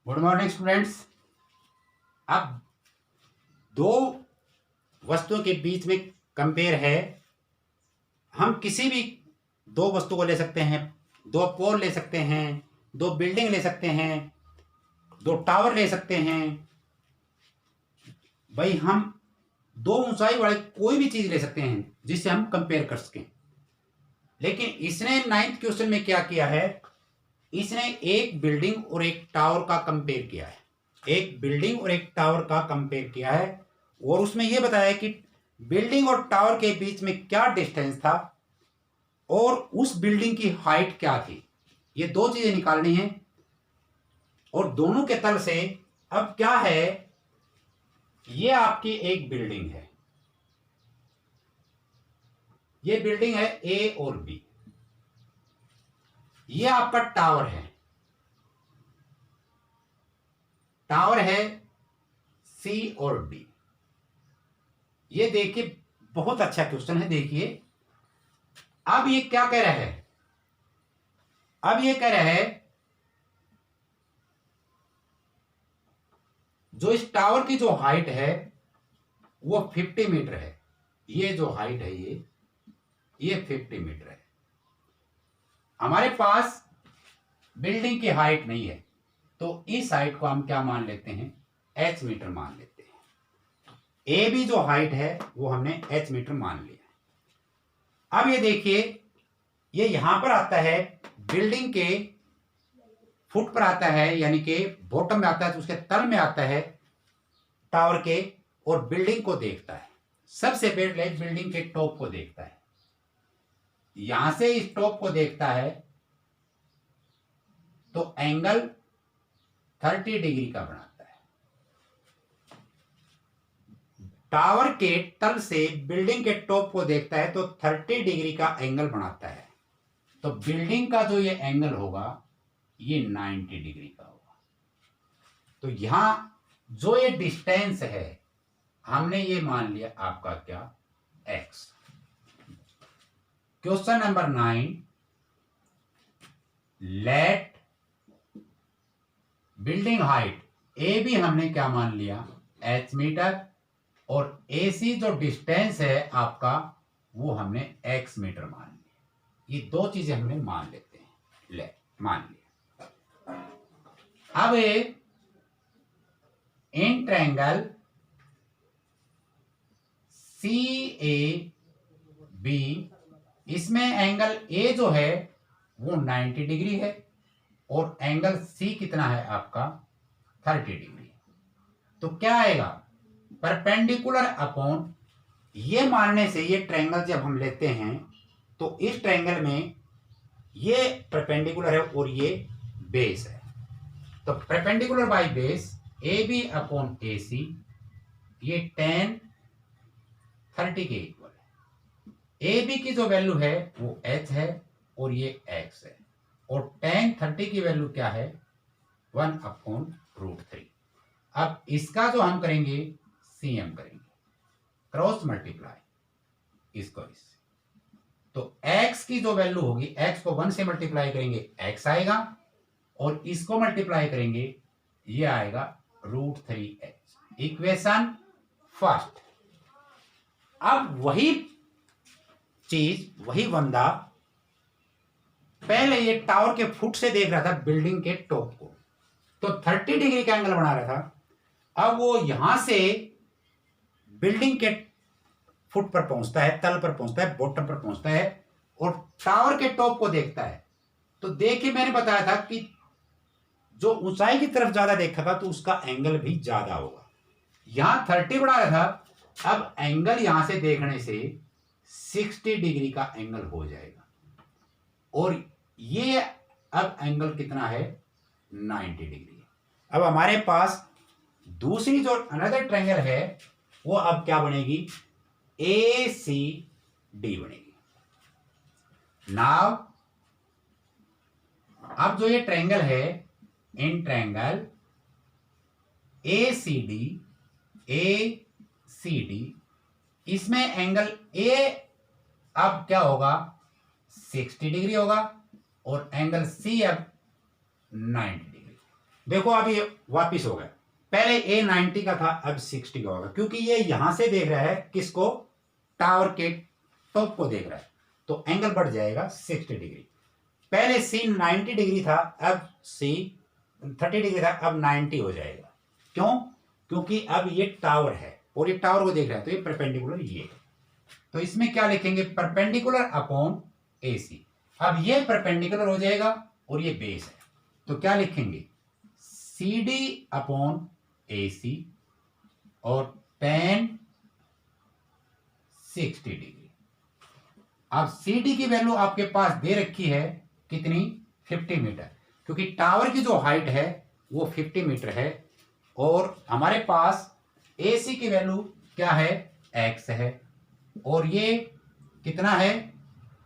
Good morning students. अब दो वस्तुओं के बीच में कंपेयर है। हम किसी भी दो वस्तु को ले सकते हैं, दो पोल ले सकते हैं, दो बिल्डिंग ले सकते हैं, दो टावर ले सकते हैं। भाई हम दो ऊंचाई वाले कोई भी चीज ले सकते हैं जिससे हम कंपेयर कर सकें। लेकिन इसने 9th क्वेश्चन में क्या किया है, इसने एक बिल्डिंग और एक टावर का कंपेयर किया है। एक बिल्डिंग और एक टावर का कंपेयर किया है और उसमें यह बताया कि बिल्डिंग और टावर के बीच में क्या डिस्टेंस था और उस बिल्डिंग की हाइट क्या थी। ये दो चीजें निकालनी है। और दोनों के तल से अब क्या है, ये आपकी एक बिल्डिंग है, ये बिल्डिंग है ए और बी। ये आपका टावर है, टावर है सी और डी। ये देखिए बहुत अच्छा क्वेश्चन है। देखिए अब ये क्या कह रहा है, अब ये कह रहा है जो इस टावर की जो हाइट है वो 50 मीटर है। ये जो हाइट है ये 50 मीटर है। हमारे पास बिल्डिंग की हाइट नहीं है तो इस हाइट को हम क्या मान लेते हैं, एच मीटर मान लेते हैं। ए बी जो हाइट है वो हमने एच मीटर मान लिया। अब ये देखिए ये यहां पर आता है, बिल्डिंग के फुट पर आता है, यानी कि बॉटम में आता है, तो उसके तल में आता है टावर के, और बिल्डिंग को देखता है। सबसे पहले बिल्डिंग के टॉप को देखता है, यहां से इस टॉप को देखता है तो एंगल 30 डिग्री का बनाता है। टावर के तल से बिल्डिंग के टॉप को देखता है तो 30 डिग्री का एंगल बनाता है। तो बिल्डिंग का जो ये एंगल होगा ये 90 डिग्री का होगा। तो यहां जो ये डिस्टेंस है हमने ये मान लिया आपका क्या, x। Question number 9, let building height A B हमने क्या मान लिया, h मीटर, और ए सी जो डिस्टेंस है आपका वो हमने x मीटर मान लिया। ये दो चीजें हमने मान लेते हैं, ले मान लिया। अब in triangle C A B, इसमें एंगल ए जो है वो 90 डिग्री है और एंगल सी कितना है आपका 30 डिग्री। तो क्या आएगा, परपेंडिकुलर अपॉन, ये मानने से ये ट्रायंगल जब हम लेते हैं तो इस ट्रायंगल में ये परपेंडिकुलर है और ये बेस है। तो perpendicular by base A B upon A C, ये tan 30 के इक्वल है। ए बी की जो वैल्यू है वो h है और ये x है, और tan 30 की वैल्यू क्या है, 1/√3। अब इसका जो हम करेंगे cm करेंगे, क्रॉस मल्टीप्लाई इसको इससे, तो x की जो वैल्यू होगी, x को 1 से मल्टीप्लाई करेंगे x आएगा, और इसको मल्टीप्लाई करेंगे ये आएगा √3h। Equation first. अब वही चीज, वही बंदा पहले ये टावर के फुट से देख रहा था बिल्डिंग के टॉप को, तो 30 डिग्री का एंगल बना रहा था। अब वो यहां से बिल्डिंग के फुट पर पहुंचता है, तल पर पहुंचता है, बॉटम पर पहुंचता है, और टावर के टॉप को देखता है। तो देखिए मैंने बताया था कि जो ऊंचाई की तरफ ज्यादा देखा था तो उसका एंगल भी ज्यादा होगा। यहां 30 बढ़ा रहा था, अब एंगल यहां से देखने से 60 डिग्री का एंगल हो जाएगा, और ये अब एंगल कितना है, 90 डिग्री। अब हमारे पास दूसरी जो अनदर ट्रायंगल है वो अब क्या बनेगी, ए सी डी बनेगी। नाउ अब जो ये ट्रायंगल है, in triangle A C D, इसमें एंगल ए अब क्या होगा, 60 डिग्री होगा, और एंगल सी अब 90 डिग्री। देखो अब ये वापिस हो गया, पहले ए 90 का था, अब 60 का होगा, क्योंकि ये यहां से देख रहा है किसको, टावर के टॉप को देख रहा है, तो एंगल बढ़ जाएगा 60 डिग्री। पहले सी 90 डिग्री था, अब सी 30 डिग्री था, अब 90 हो जाएगा। क्यों? क्योंकि अब ये टावर है और ये टावर को देख रहा है, तो ये परपेंडिकुलर ये है। तो इसमें क्या लिखेंगे, परपेंडिकुलर अपॉन ए सी। अब ये परपेंडिकुलर हो जाएगा और ये बेस है, तो क्या लिखेंगे, सी डी अपॉन ए सी और tan 60 डिग्री। अब सी डी की वैल्यू आपके पास दे रखी है कितनी, 50 मीटर, क्योंकि टावर की जो हाइट है वो 50 मीटर है, और हमारे पास ए सी की वैल्यू क्या है, x है, और ये कितना है,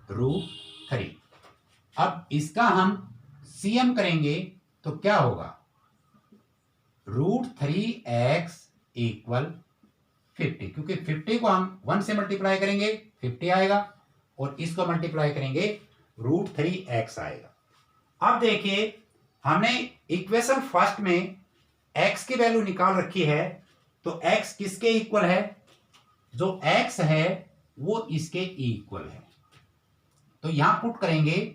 √3। अब इसका हम CM करेंगे तो क्या होगा, √3x इक्वल 50, क्योंकि 50 को हम 1 से मल्टीप्लाई करेंगे 50 आएगा, और इसको मल्टीप्लाई करेंगे √3x आएगा। अब देखिए हमने इक्वेशन फर्स्ट में x की वैल्यू निकाल रखी है, तो x किसके इक्वल है, जो x है वो इसके इक्वल है, तो यहां पुट करेंगे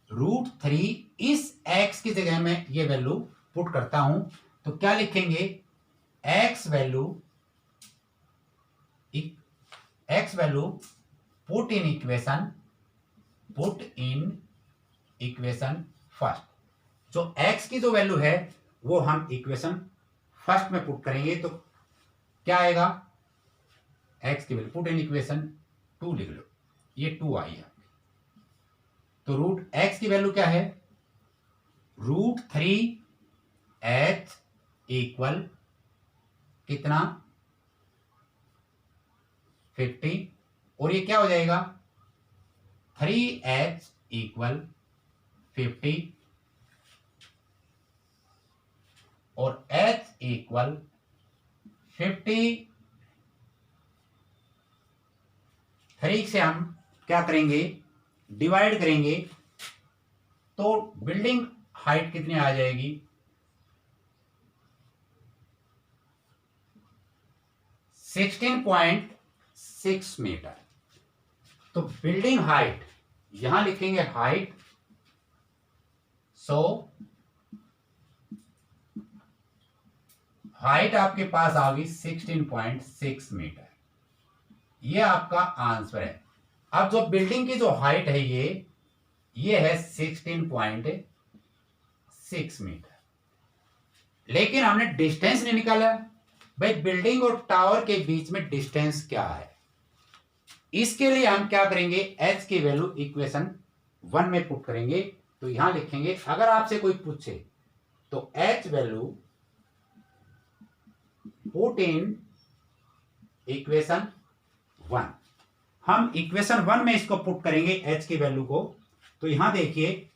√3, इस x की जगह में ये वैल्यू पुट करता हूं, तो क्या लिखेंगे, x value put in equation first. जो x की जो वैल्यू है वो हम इक्वेशन फर्स्ट में पुट करेंगे, तो क्या आएगा, x की वैल्यू पुट इन इक्वेशन 2 लिख लो, ये 2 आई है, तो √x की वैल्यू क्या है, √3h इक्वल कितना, 50, और ये क्या हो जाएगा, 3h इक्वल 50 और h इक्वल 50। 3 से हम क्या करेंगे, डिवाइड करेंगे, तो बिल्डिंग हाइट कितनी आ जाएगी, 16.6 मीटर। तो बिल्डिंग हाइट यहां लिखेंगे हाइट, सो हाइट आपके पास आ गई 16.6 मीटर, ये आपका आंसर है। अब जो बिल्डिंग की जो हाइट है ये है 16.6 मीटर, लेकिन हमने डिस्टेंस नहीं निकाला। भाई बिल्डिंग और टावर के बीच में डिस्टेंस क्या है, इसके लिए हम क्या करेंगे, h की वैल्यू इक्वेशन 1 में पुट करेंगे, तो यहां लिखेंगे, अगर आपसे कोई पूछे तो h value put in equation 1। हम इक्वेशन 1 में इसको पुट करेंगे h की वैल्यू को, तो यहां देखिए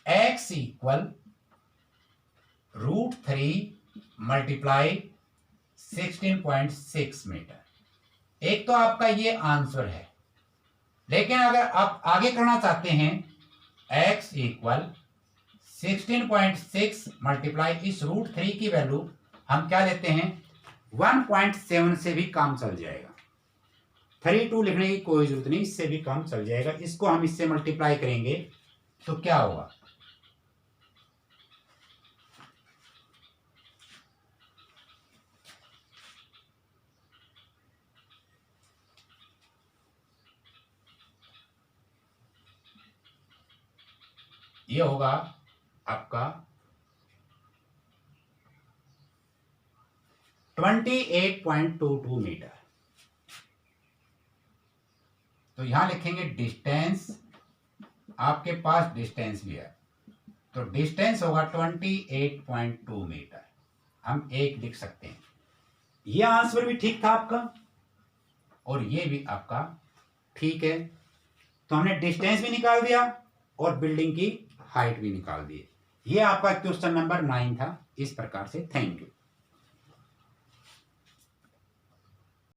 x इक्वल √3 मल्टीप्लाई 16.6 मीटर। एक तो आपका ये आंसर है, लेकिन अगर आप आगे करना चाहते हैं, x इक्वल 16.6 मल्टीप्लाई इस √3 की वैल्यू हम क्या लेते हैं, 1.7 से भी काम चल जाएगा, 32 लिखने की कोई जरूरत नहीं, इससे भी काम चल जाएगा। इसको हम इससे मल्टीप्लाई करेंगे तो क्या होगा, ये होगा आपका 28.22 मीटर। तो यहां लिखेंगे डिस्टेंस, आपके पास डिस्टेंस भी है, तो डिस्टेंस होगा 28.2 मीटर, हम 1 लिख सकते हैं। यह आंसर भी ठीक था आपका और ये भी आपका ठीक है, तो हमने डिस्टेंस भी निकाल दिया और बिल्डिंग की हाइट भी निकाल दी। ये आपका क्वेश्चन नंबर 9 था। इस प्रकार से थैंक यू।